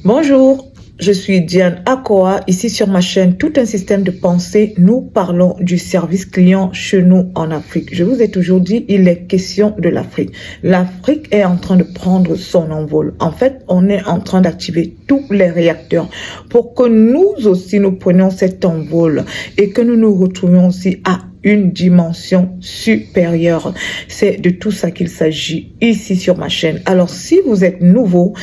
Bonjour, je suis Diane Akoa, ici sur ma chaîne Tout un système de pensée. Nous parlons du service client chez nous en Afrique. Je vous ai toujours dit, il est question de l'Afrique. L'Afrique est en train de prendre son envol. En fait, on est en train d'activer tous les réacteurs pour que nous aussi nous prenions cet envol et que nous nous retrouvions aussi à une dimension supérieure. C'est de tout ça qu'il s'agit ici sur ma chaîne. Alors, si vous êtes nouveau,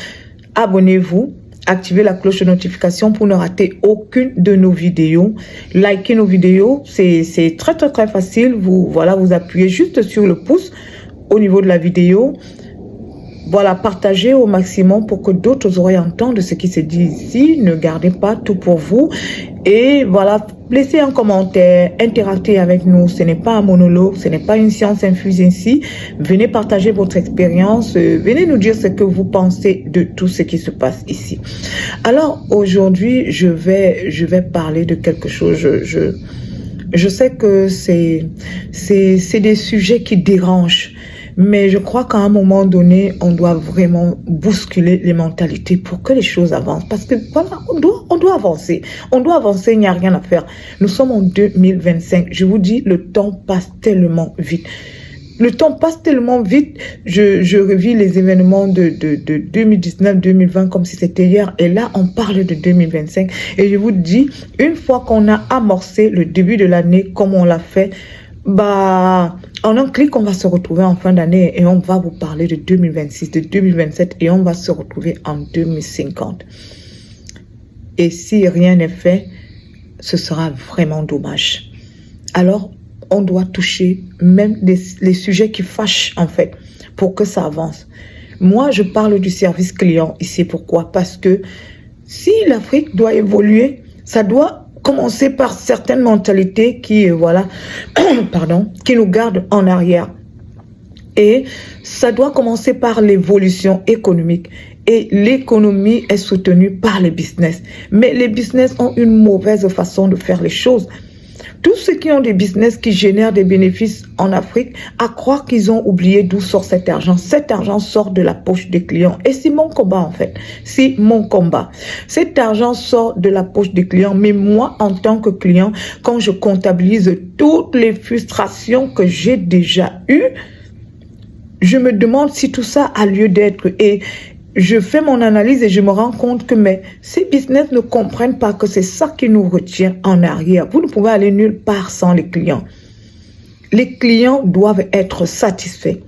abonnez-vous. Activez la cloche de notification pour ne rater aucune de nos vidéos. Likez nos vidéos, c'est très facile. Vous appuyez juste sur le pouce au niveau de la vidéo. Voilà, partagez au maximum pour que d'autres oreilles entendent ce qui se dit ici. Ne gardez pas tout pour vous. Et voilà, laissez un commentaire, interactez avec nous. Ce n'est pas un monologue, ce n'est pas une science infuse ici. Venez partager votre expérience. Venez nous dire ce que vous pensez de tout ce qui se passe ici. Alors, aujourd'hui, je vais parler de quelque chose. Je sais que c'est des sujets qui dérangent. Mais je crois qu'à un moment donné, on doit vraiment bousculer les mentalités pour que les choses avancent. Parce que voilà, on doit avancer. On doit avancer, il n'y a rien à faire. Nous sommes en 2025. Je vous dis, le temps passe tellement vite. Le temps passe tellement vite. Je revis les événements de 2019-2020 comme si c'était hier. Et là, on parle de 2025. Et je vous dis, une fois qu'on a amorcé le début de l'année comme on l'a fait, en un clic, on va se retrouver en fin d'année et on va vous parler de 2026, de 2027 et on va se retrouver en 2050. Et si rien n'est fait, ce sera vraiment dommage. Alors, on doit toucher même les sujets qui fâchent en fait pour que ça avance. Moi, je parle du service client ici. Pourquoi? Parce que si l'Afrique doit évoluer, ça doit commencer par certaines mentalités qui, qui nous gardent en arrière. Et ça doit commencer par l'évolution économique. Et l'économie est soutenue par les business. Mais les business ont une mauvaise façon de faire les choses. Tous ceux qui ont des business qui génèrent des bénéfices en Afrique, à croire qu'ils ont oublié d'où sort cet argent. Cet argent sort de la poche des clients. Et c'est mon combat en fait. C'est mon combat. Cet argent sort de la poche des clients. Mais moi, en tant que client, quand je comptabilise toutes les frustrations que j'ai déjà eues, je me demande si tout ça a lieu d'être. Et je fais mon analyse et je me rends compte que ces business ne comprennent pas que c'est ça qui nous retient en arrière. Vous ne pouvez aller nulle part sans les clients. Les clients doivent être satisfaits.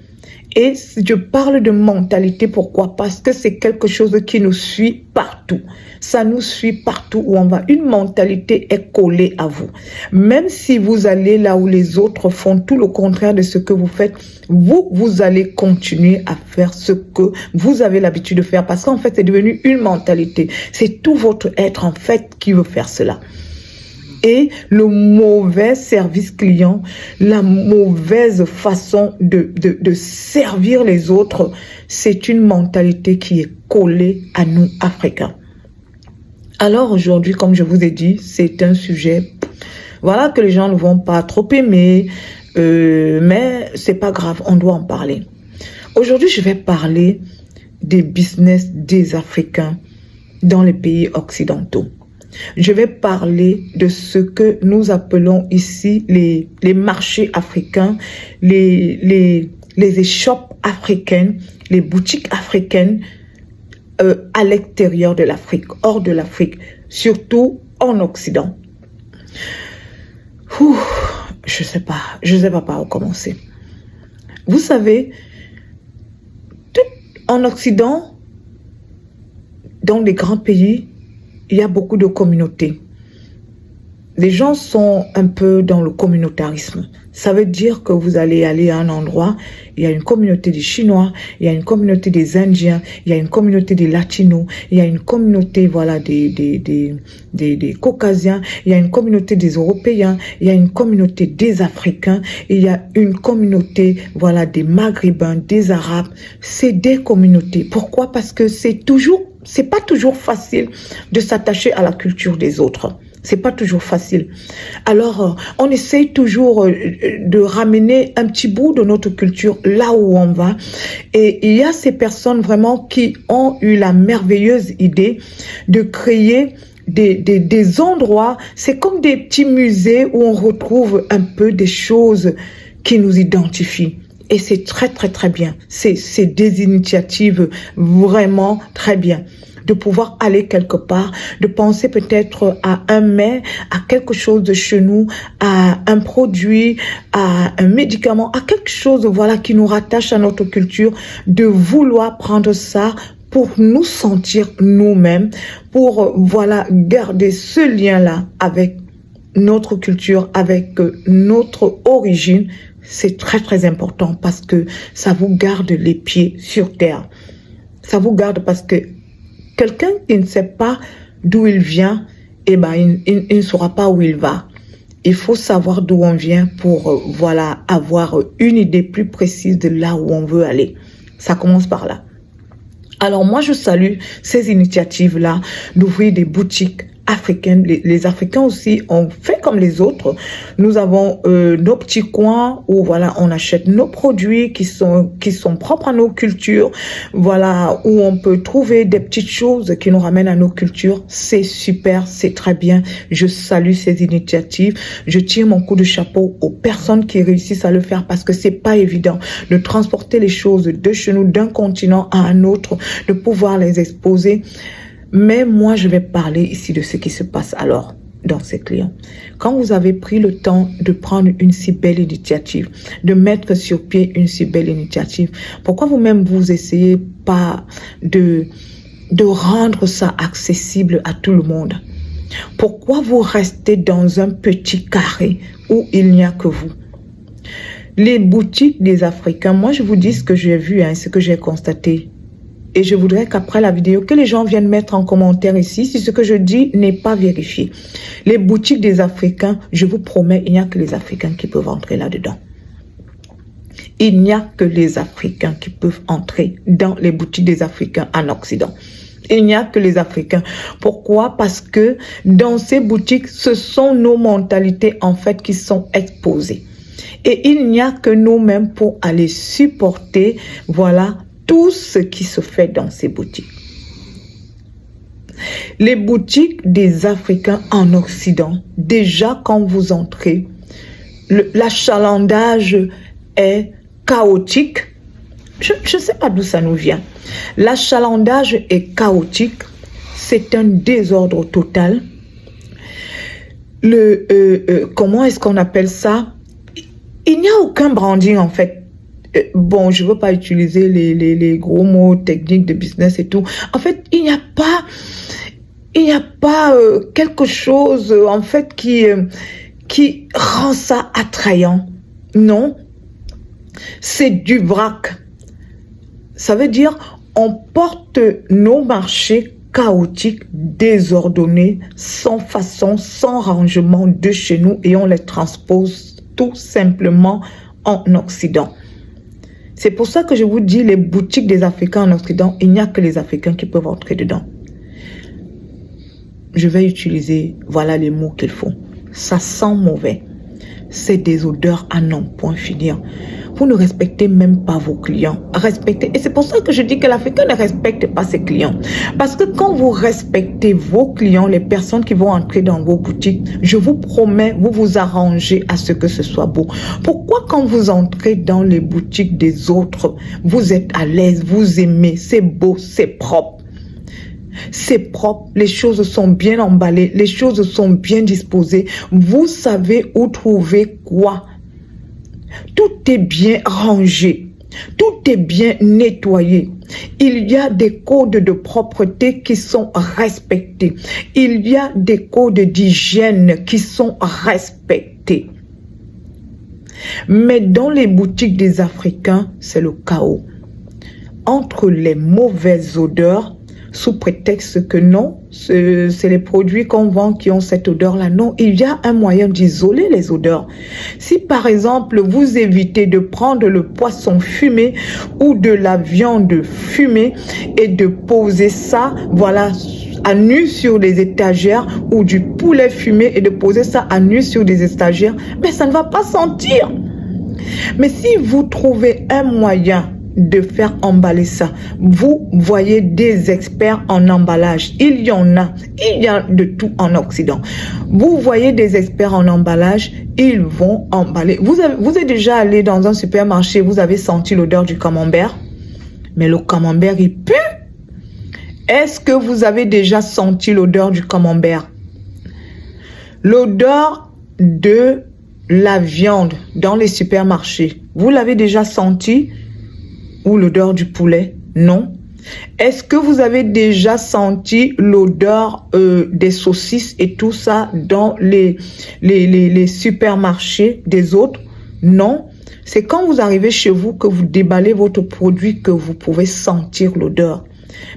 Et je parle de mentalité, pourquoi? Parce que c'est quelque chose qui nous suit partout. Ça nous suit partout où on va. Une mentalité est collée à vous. Même si vous allez là où les autres font tout le contraire de ce que vous faites, vous allez continuer à faire ce que vous avez l'habitude de faire. Parce qu'en fait, c'est devenu une mentalité. C'est tout votre être en fait qui veut faire cela. Et le mauvais service client, la mauvaise façon de servir les autres, c'est une mentalité qui est collée à nous, Africains. Alors aujourd'hui, comme je vous ai dit, c'est un sujet, que les gens ne vont pas trop aimer, mais c'est pas grave, on doit en parler. Aujourd'hui, je vais parler des business des Africains dans les pays occidentaux. Je vais parler de ce que nous appelons ici les marchés africains, les échoppes africaines, les boutiques africaines à l'extérieur de l'Afrique, hors de l'Afrique, surtout en Occident. Je sais pas par où commencer. Vous savez, en Occident, dans les grands pays, il y a beaucoup de communautés. Les gens sont un peu dans le communautarisme. Ça veut dire que vous allez aller à un endroit, il y a une communauté des Chinois, il y a une communauté des Indiens, il y a une communauté des Latinos, il y a une communauté des Caucasiens, il y a une communauté des Européens, il y a une communauté des Africains, il y a une communauté des Maghrébins, des Arabes. C'est des communautés. Pourquoi? Parce que c'est pas toujours facile de s'attacher à la culture des autres. C'est pas toujours facile. Alors, on essaye toujours de ramener un petit bout de notre culture là où on va. Et il y a ces personnes vraiment qui ont eu la merveilleuse idée de créer des endroits. C'est comme des petits musées où on retrouve un peu des choses qui nous identifient. Et c'est très, très, très bien. C'est des initiatives vraiment très bien. De pouvoir aller quelque part, de penser peut-être à un mets, à quelque chose de chez nous, à un produit, à un médicament, à quelque chose, voilà, qui nous rattache à notre culture, de vouloir prendre ça pour nous sentir nous-mêmes, pour, voilà, garder ce lien-là avec notre culture, avec notre origine. C'est très, très important parce que ça vous garde les pieds sur terre. Ça vous garde parce que quelqu'un qui ne sait pas d'où il vient, eh ben, il ne saura pas où il va. Il faut savoir d'où on vient pour, voilà, avoir une idée plus précise de là où on veut aller. Ça commence par là. Alors moi, je salue ces initiatives-là d'ouvrir des boutiques africaines. Les Africains aussi ont fait comme les autres. Nous avons nos petits coins où voilà, on achète nos produits qui sont propres à nos cultures. Voilà, où on peut trouver des petites choses qui nous ramènent à nos cultures. C'est super, c'est très bien. Je salue ces initiatives. Je tire mon coup de chapeau aux personnes qui réussissent à le faire parce que c'est pas évident de transporter les choses de chez nous, d'un continent à un autre, de pouvoir les exposer. Mais moi, je vais parler ici de ce qui se passe alors dans ces clients. Quand vous avez pris le temps de prendre une si belle initiative, de mettre sur pied une si belle initiative, pourquoi vous-même vous essayez pas de rendre ça accessible à tout le monde? Pourquoi vous restez dans un petit carré où il n'y a que vous? Les boutiques des Africains, moi je vous dis ce que j'ai vu, ce que j'ai constaté. Et je voudrais qu'après la vidéo, que les gens viennent mettre en commentaire ici si ce que je dis n'est pas vérifié. Les boutiques des Africains, je vous promets, il n'y a que les Africains qui peuvent entrer là-dedans. Il n'y a que les Africains qui peuvent entrer dans les boutiques des Africains en Occident. Il n'y a que les Africains. Pourquoi? Parce que dans ces boutiques, ce sont nos mentalités en fait qui sont exposées. Et il n'y a que nous-mêmes pour aller supporter, voilà, tout ce qui se fait dans ces boutiques. Les boutiques des Africains en Occident, déjà quand vous entrez, l'achalandage est chaotique. Je ne sais pas d'où ça nous vient. L'achalandage est chaotique. C'est un désordre total. Comment est-ce qu'on appelle ça? Il n'y a aucun branding en fait. Bon, je ne veux pas utiliser les gros mots techniques de business et tout. En fait, il n'y a pas quelque chose en fait qui rend ça attrayant. Non, c'est du vrac. Ça veut dire on porte nos marchés chaotiques, désordonnés, sans façon, sans rangement de chez nous et on les transpose tout simplement en Occident. C'est pour ça que je vous dis, les boutiques des Africains en Occident, il n'y a que les Africains qui peuvent entrer dedans. Je vais utiliser, voilà les mots qu'il faut. Ça sent mauvais. C'est des odeurs à non point finir. Vous ne respectez même pas vos clients. Respectez. Et c'est pour ça que je dis que l'Africain ne respecte pas ses clients. Parce que quand vous respectez vos clients, les personnes qui vont entrer dans vos boutiques, je vous promets, vous vous arrangez à ce que ce soit beau. Pourquoi quand vous entrez dans les boutiques des autres, vous êtes à l'aise, vous aimez, c'est beau, c'est propre. C'est propre, les choses sont bien emballées, les choses sont bien disposées. Vous savez où trouver quoi. Tout est bien rangé, tout est bien nettoyé. Il y a des codes de propreté qui sont respectés. Il y a des codes d'hygiène qui sont respectés. Mais dans les boutiques des Africains, c'est le chaos. Entre les mauvaises odeurs, sous prétexte que non, c'est les produits qu'on vend qui ont cette odeur-là. Non, il y a un moyen d'isoler les odeurs. Si par exemple, vous évitez de prendre le poisson fumé ou de la viande fumée et de poser ça, voilà, à nu sur les étagères ou du poulet fumé et de poser ça à nu sur des étagères, mais ça ne va pas sentir. Mais si vous trouvez un moyen de faire emballer ça, vous voyez des experts en emballage, il y en a, il y a de tout en Occident. Vous voyez des experts en emballage, ils vont emballer. Vous êtes déjà allé dans un supermarché, vous avez senti l'odeur du camembert, mais le camembert il pue. Est-ce que vous avez déjà senti l'odeur du camembert? L'odeur de la viande dans les supermarchés, vous l'avez déjà senti? Ou l'odeur du poulet? Non. Est-ce que vous avez déjà senti l'odeur des saucisses et tout ça dans les supermarchés des autres? Non. C'est quand vous arrivez chez vous que vous déballez votre produit que vous pouvez sentir l'odeur.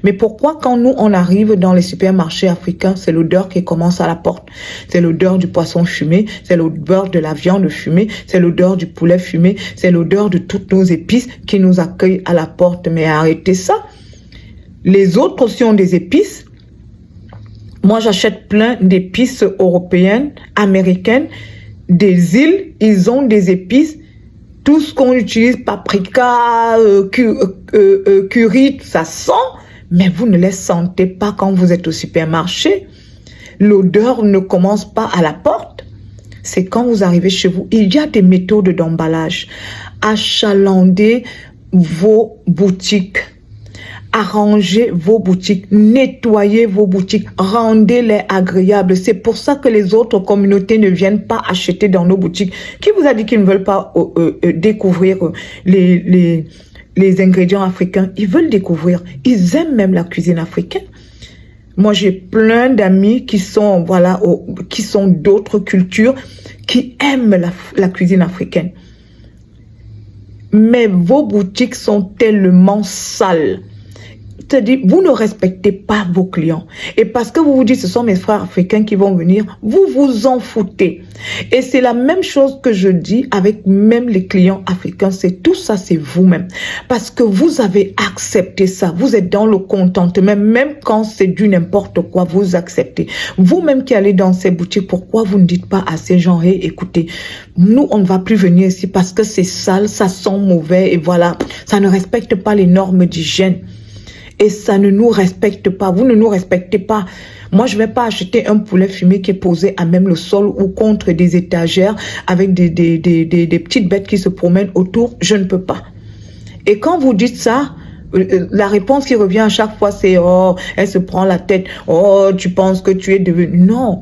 Mais pourquoi quand nous on arrive dans les supermarchés africains, c'est l'odeur qui commence à la porte? C'est l'odeur du poisson fumé, c'est l'odeur de la viande fumée, c'est l'odeur du poulet fumé, c'est l'odeur de toutes nos épices qui nous accueillent à la porte. Mais arrêtez ça. Les autres aussi ont des épices. Moi j'achète plein d'épices européennes, américaines, des îles, ils ont des épices. Tout ce qu'on utilise, paprika, curry, ça sent, mais vous ne les sentez pas quand vous êtes au supermarché. L'odeur ne commence pas à la porte. C'est quand vous arrivez chez vous. Il y a des méthodes d'emballage. Achalandez vos boutiques. Arrangez vos boutiques, nettoyez vos boutiques, rendez-les agréables. C'est pour ça que les autres communautés ne viennent pas acheter dans nos boutiques. Qui vous a dit qu'ils ne veulent pas découvrir les ingrédients africains? Ils veulent découvrir. Ils aiment même la cuisine africaine. Moi, j'ai plein d'amis qui sont, voilà, qui sont d'autres cultures, qui aiment la cuisine africaine. Mais vos boutiques sont tellement sales. C'est-à-dire, vous ne respectez pas vos clients. Et parce que vous vous dites, ce sont mes frères africains qui vont venir, vous vous en foutez. Et c'est la même chose que je dis avec même les clients africains. C'est tout ça, c'est vous-même. Parce que vous avez accepté ça. Vous êtes dans le contentement. Même quand c'est du n'importe quoi, vous acceptez. Vous-même qui allez dans ces boutiques, pourquoi vous ne dites pas à ces gens, hey, écoutez, nous, on ne va plus venir ici parce que c'est sale, ça sent mauvais et voilà. Ça ne respecte pas les normes d'hygiène. Et ça ne nous respecte pas. Vous ne nous respectez pas. Moi, je ne vais pas acheter un poulet fumé qui est posé à même le sol ou contre des étagères avec des petites bêtes qui se promènent autour. Je ne peux pas. Et quand vous dites ça, la réponse qui revient à chaque fois, c'est « Oh, elle se prend la tête. Oh, tu penses que tu es devenu... » Non.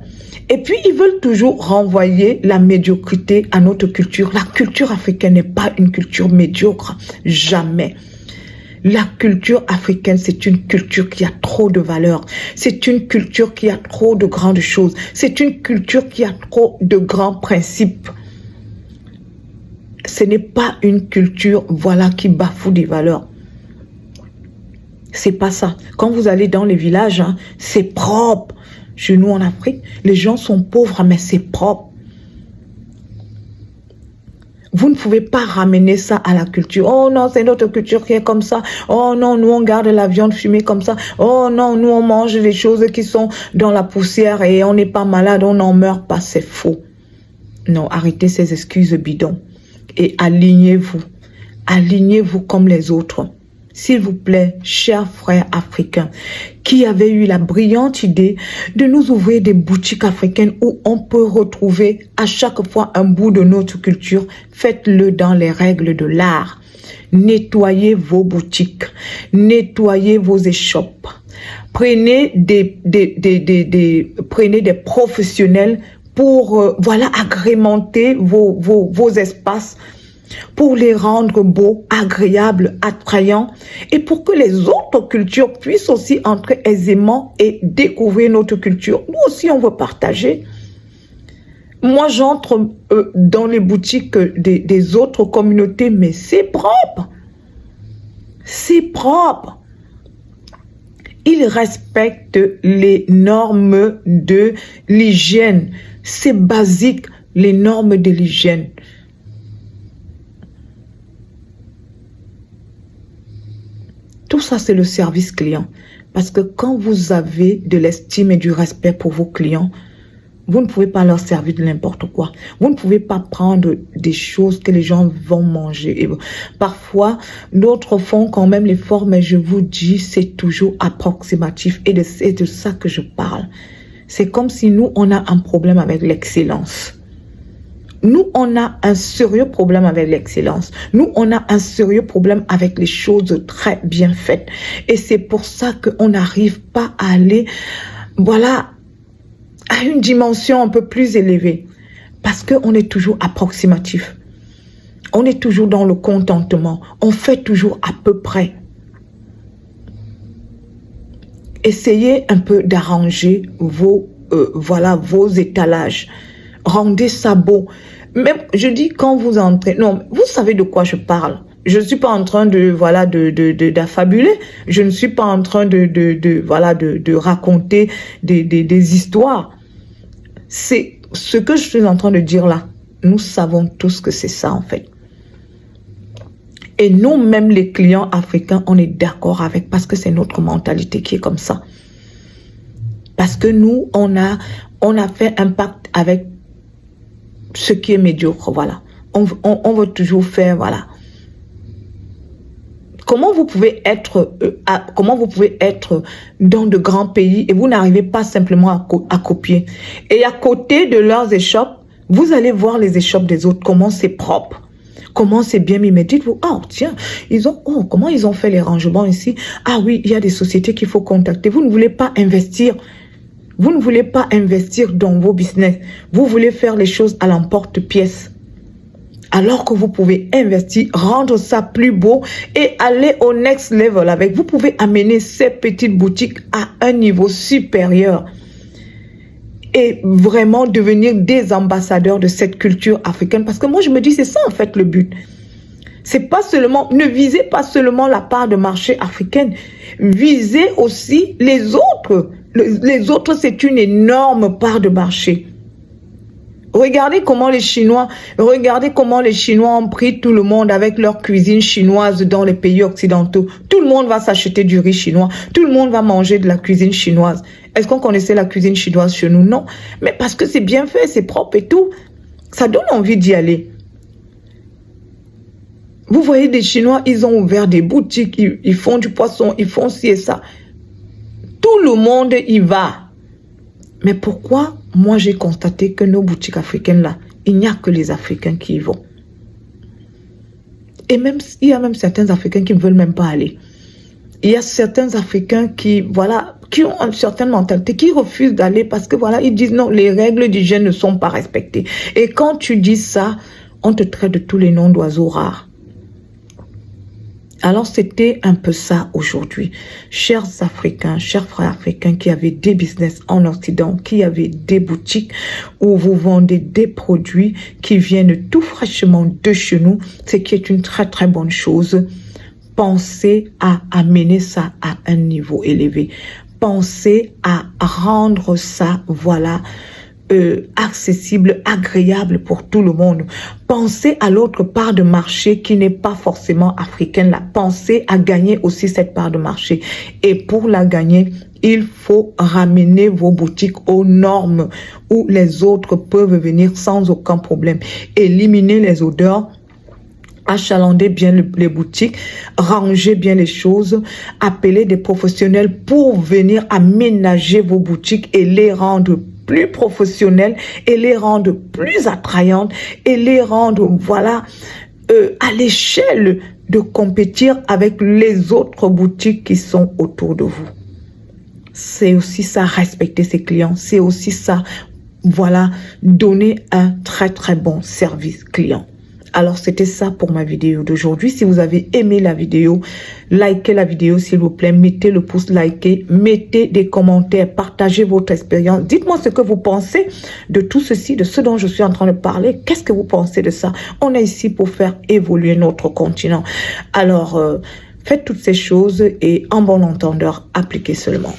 Et puis, ils veulent toujours renvoyer la médiocrité à notre culture. La culture africaine n'est pas une culture médiocre. Jamais. La culture africaine, c'est une culture qui a trop de valeurs. C'est une culture qui a trop de grandes choses. C'est une culture qui a trop de grands principes. Ce n'est pas une culture, voilà, qui bafoue des valeurs. C'est pas ça. Quand vous allez dans les villages, hein, c'est propre. Chez nous en Afrique, les gens sont pauvres, mais c'est propre. Vous ne pouvez pas ramener ça à la culture. Oh non, c'est notre culture qui est comme ça. Oh non, nous on garde la viande fumée comme ça. Oh non, nous on mange les choses qui sont dans la poussière et on n'est pas malade, on n'en meurt pas. C'est faux. Non, arrêtez ces excuses bidons et alignez-vous. Alignez-vous comme les autres. S'il vous plaît, chers frères africains, qui avaient eu la brillante idée de nous ouvrir des boutiques africaines où on peut retrouver à chaque fois un bout de notre culture, faites-le dans les règles de l'art. Nettoyez vos boutiques, nettoyez vos échoppes, prenez prenez des professionnels pour voilà, agrémenter vos espaces, pour les rendre beaux, agréables, attrayants et pour que les autres cultures puissent aussi entrer aisément et découvrir notre culture. Nous aussi, on veut partager. Moi, j'entre dans les boutiques des autres communautés, mais c'est propre. C'est propre. Ils respectent les normes de l'hygiène. C'est basique, les normes de l'hygiène. Tout ça, c'est le service client. Parce que quand vous avez de l'estime et du respect pour vos clients, vous ne pouvez pas leur servir de n'importe quoi. Vous ne pouvez pas prendre des choses que les gens vont manger. Et parfois, d'autres font quand même l'effort, mais je vous dis, c'est toujours approximatif. Et c'est de ça que je parle. C'est comme si nous, on a un problème avec l'excellence. Nous, on a un sérieux problème avec l'excellence. Nous, on a un sérieux problème avec les choses très bien faites. Et c'est pour ça qu'on n'arrive pas à aller, voilà, à une dimension un peu plus élevée. Parce qu'on est toujours approximatif. On est toujours dans le contentement. On fait toujours à peu près. Essayez un peu d'arranger vos étalages. Rendez ça beau. Même, je dis quand vous entrez, non, vous savez de quoi je parle. Je ne suis pas en train d'affabuler. Je ne suis pas en train de raconter des histoires. C'est ce que je suis en train de dire là. Nous savons tous que c'est ça en fait. Et nous, même les clients africains, on est d'accord avec parce que c'est notre mentalité qui est comme ça. Parce que nous, on a fait un pacte avec ce qui est médiocre, voilà. On veut toujours faire, voilà. Comment vous pouvez être dans de grands pays et vous n'arrivez pas simplement à copier? Et à côté de leurs échoppes, vous allez voir les échoppes des autres, comment c'est propre, comment c'est bien mis. Mais dites-vous, oh tiens, comment ils ont fait les rangements ici? Ah oui, il y a des sociétés qu'il faut contacter. Vous ne voulez pas investir. Vous ne voulez pas investir dans vos business. Vous voulez faire les choses à l'emporte-pièce. Alors que vous pouvez investir, rendre ça plus beau et aller au next level avec. Vous pouvez amener ces petites boutiques à un niveau supérieur. Et vraiment devenir des ambassadeurs de cette culture africaine. Parce que moi, je me dis, c'est ça en fait le but. C'est pas seulement, ne visez pas seulement la part de marché africaine. Visez aussi les autres. Les autres, c'est une énorme part de marché. Regardez comment les Chinois ont pris tout le monde avec leur cuisine chinoise dans les pays occidentaux. Tout le monde va s'acheter du riz chinois. Tout le monde va manger de la cuisine chinoise. Est-ce qu'on connaissait la cuisine chinoise chez nous? Non. Mais parce que c'est bien fait, c'est propre et tout. Ça donne envie d'y aller. Vous voyez des Chinois, ils ont ouvert des boutiques, ils font du poisson, ils font ci et ça. Tout le monde y va. Mais pourquoi moi j'ai constaté que nos boutiques africaines là, il n'y a que les Africains qui y vont. Et même, il y a même certains Africains qui ne veulent même pas aller. Il y a certains Africains qui, voilà, qui ont une certaine mentalité, qui refusent d'aller parce que voilà, ils disent non, les règles d'hygiène ne sont pas respectées. Et quand tu dis ça, on te traite de tous les noms d'oiseaux rares. Alors, c'était un peu ça aujourd'hui. Chers Africains, chers frères africains qui avaient des business en Occident, qui avaient des boutiques où vous vendez des produits qui viennent tout fraîchement de chez nous, ce qui est une très très bonne chose. Pensez à amener ça à un niveau élevé. Pensez à rendre ça, voilà, accessible, agréable pour tout le monde. Pensez à l'autre part de marché qui n'est pas forcément africaine. Là. Pensez à gagner aussi cette part de marché. Et pour la gagner, il faut ramener vos boutiques aux normes où les autres peuvent venir sans aucun problème. Éliminer les odeurs, achalander bien les boutiques, ranger bien les choses, appeler des professionnels pour venir aménager vos boutiques et les rendre plus professionnelles et les rendre plus attrayantes et les rendre, voilà, à l'échelle de compétir avec les autres boutiques qui sont autour de vous. C'est aussi ça, respecter ses clients. C'est aussi ça, voilà, donner un très très bon service client. Alors, c'était ça pour ma vidéo d'aujourd'hui. Si vous avez aimé la vidéo, likez la vidéo s'il vous plaît. Mettez le pouce liké, mettez des commentaires, partagez votre expérience. Dites-moi ce que vous pensez de tout ceci, de ce dont je suis en train de parler. Qu'est-ce que vous pensez de ça? On est ici pour faire évoluer notre continent. Alors, faites toutes ces choses et en bon entendeur, appliquez seulement.